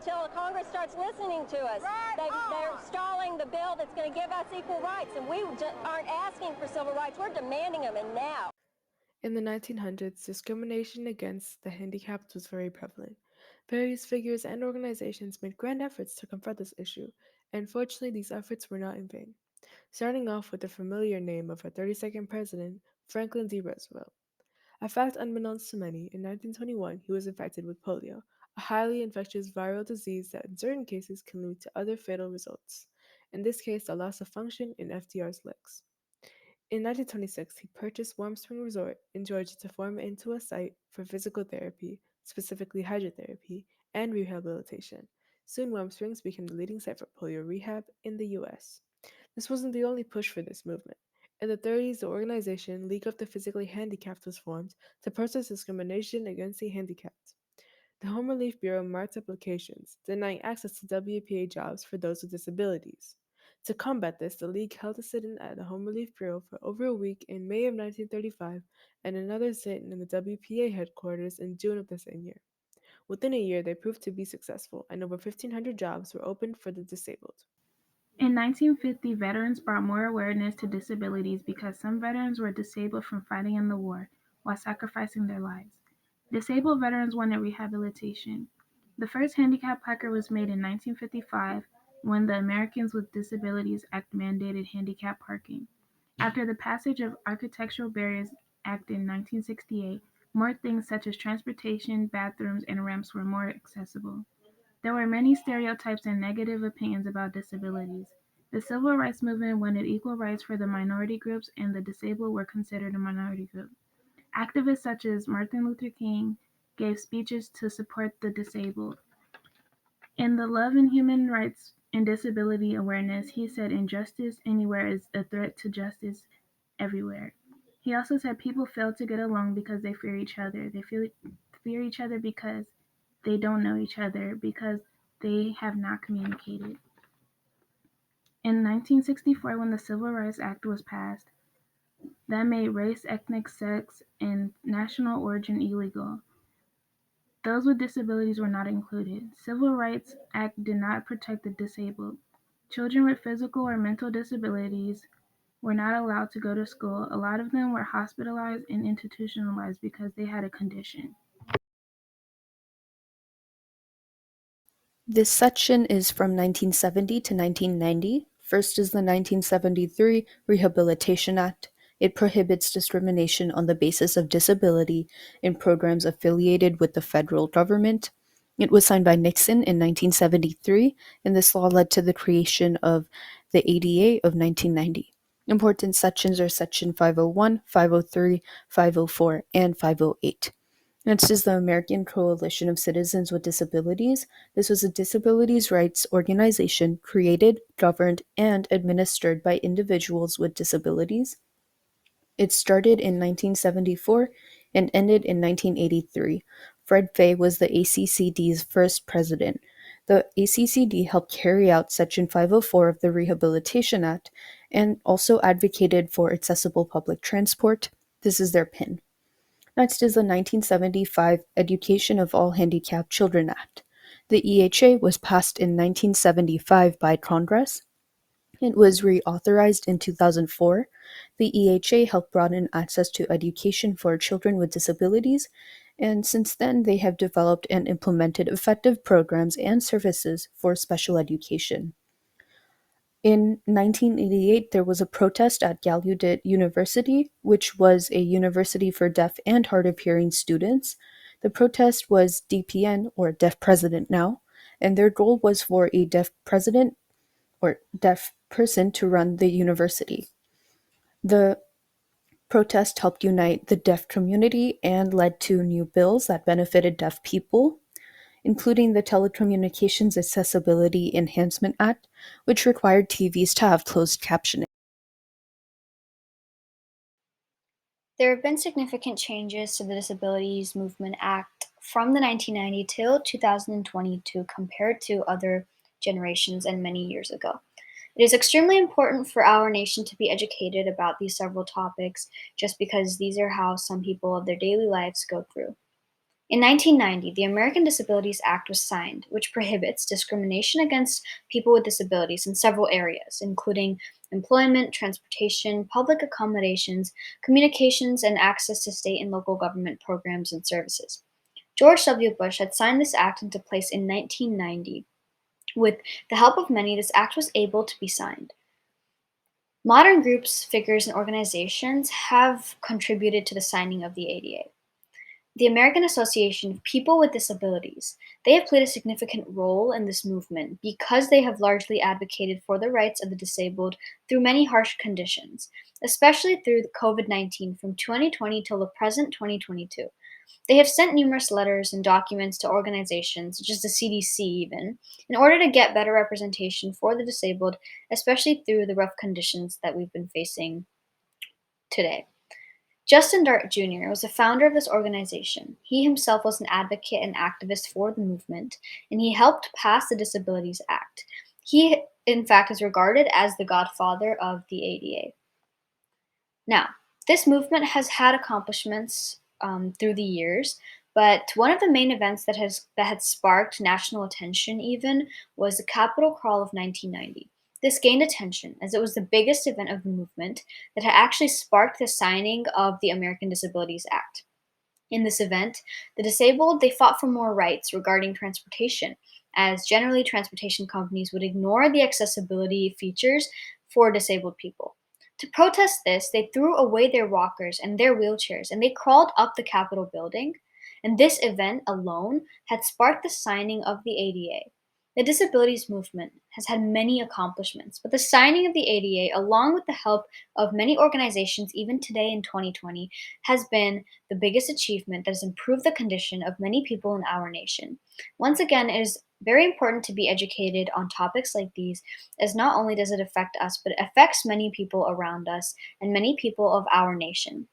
until Congress starts listening to us. They're stalling the bill that's going to give us equal rights, and we aren't asking for civil rights. We're demanding them, and now. In the 1900s, discrimination against the handicapped was very prevalent. Various figures and organizations made grand efforts to confront this issue, and fortunately, these efforts were not in vain. Starting off with the familiar name of our 32nd president, Franklin D. Roosevelt. A fact unbeknownst to many, in 1921 he was infected with polio, a highly infectious viral disease that in certain cases can lead to other fatal results. In this case, the loss of function in FDR's legs. In 1926, he purchased Warm Spring Resort in Georgia to form it into a site for physical therapy, specifically hydrotherapy, and rehabilitation. Soon, Warm Springs became the leading site for polio rehab in the U.S. This wasn't the only push for this movement. In the 30s, the organization League of the Physically Handicapped was formed to protest discrimination against the handicapped. The Home Relief Bureau marked applications, denying access to WPA jobs for those with disabilities. To combat this, the League held a sit-in at the Home Relief Bureau for over a week in May of 1935 and another sit-in in the WPA headquarters in June of the same year. Within a year, they proved to be successful, and over 1,500 jobs were opened for the disabled. In 1950, veterans brought more awareness to disabilities because some veterans were disabled from fighting in the war while sacrificing their lives. Disabled veterans wanted rehabilitation. The first handicap placard was made in 1955 when the Americans with Disabilities Act mandated handicap parking. After the passage of Architectural Barriers Act in 1968, more things such as transportation, bathrooms, and ramps were more accessible. There were many stereotypes and negative opinions about disabilities. The civil rights movement wanted equal rights for the minority groups, and the disabled were considered a minority group. Activists such as Martin Luther King gave speeches to support the disabled. In the Love and Human Rights and Disability Awareness, he said injustice anywhere is a threat to justice everywhere. He also said people fail to get along because they fear each other. They fear each other because they don't know each other, because they have not communicated. In 1964, when the Civil Rights Act was passed, that made race, ethnic, sex, and national origin illegal. Those with disabilities were not included. Civil Rights Act did not protect the disabled. Children with physical or mental disabilities were not allowed to go to school. A lot of them were hospitalized and institutionalized because they had a condition. This section is from 1970 to 1990. First is the 1973 Rehabilitation Act. It prohibits discrimination on the basis of disability in programs affiliated with the federal government. It was signed by Nixon in 1973, and this law led to the creation of the ADA of 1990. Important sections are Section 501, 503, 504, and 508. Next is the American Coalition of Citizens with Disabilities. This was a disabilities rights organization created, governed, and administered by individuals with disabilities. It started in 1974 and ended in 1983. Fred Fay was the ACCD's first president. The ACCD helped carry out Section 504 of the Rehabilitation Act and also advocated for accessible public transport. This is their pin. Next is the 1975 Education of All Handicapped Children Act. The EHA was passed in 1975 by Congress. It was reauthorized in 2004. The EHA helped broaden access to education for children with disabilities, and since then they have developed and implemented effective programs and services for special education. In 1988, there was a protest at Gallaudet University, which was a university for deaf and hard of hearing students. The protest was DPN, or Deaf President Now, and their goal was for a deaf president or deaf person to run the university. The protest helped unite the deaf community and led to new bills that benefited deaf people, including the Telecommunications Accessibility Enhancement Act, which required TVs to have closed captioning. There have been significant changes to the Disabilities Movement Act from the 1990 till 2022 compared to other generations and many years ago. It is extremely important for our nation to be educated about these several topics just because these are how some people of their daily lives go through. In 1990, the American Disabilities Act was signed, which prohibits discrimination against people with disabilities in several areas, including employment, transportation, public accommodations, communications, and access to state and local government programs and services. George W. Bush had signed this act into place in 1990. With the help of many, this act was able to be signed. Modern groups, figures, and organizations have contributed to the signing of the ADA. The American Association of People with Disabilities. They have played a significant role in this movement because they have largely advocated for the rights of the disabled through many harsh conditions, especially through COVID-19 from 2020 till the present 2022. They have sent numerous letters and documents to organizations, such as the CDC even, in order to get better representation for the disabled, especially through the rough conditions that we've been facing today. Justin Dart Jr. was the founder of this organization. He himself was an advocate and activist for the movement, and he helped pass the Disabilities Act. He, in fact, is regarded as the godfather of the ADA. Now, this movement has had accomplishments through the years, but one of the main events that had sparked national attention even was the Capitol Crawl of 1990. This gained attention as it was the biggest event of the movement that had actually sparked the signing of the American Disabilities Act. In this event, the disabled they fought for more rights regarding transportation, as generally transportation companies would ignore the accessibility features for disabled people. To protest this, they threw away their walkers and their wheelchairs and they crawled up the Capitol building. And this event alone had sparked the signing of the ADA. The disabilities movement has had many accomplishments, but the signing of the ADA, along with the help of many organizations even today in 2020, has been the biggest achievement that has improved the condition of many people in our nation. Once again, it is very important to be educated on topics like these, as not only does it affect us, but it affects many people around us and many people of our nation.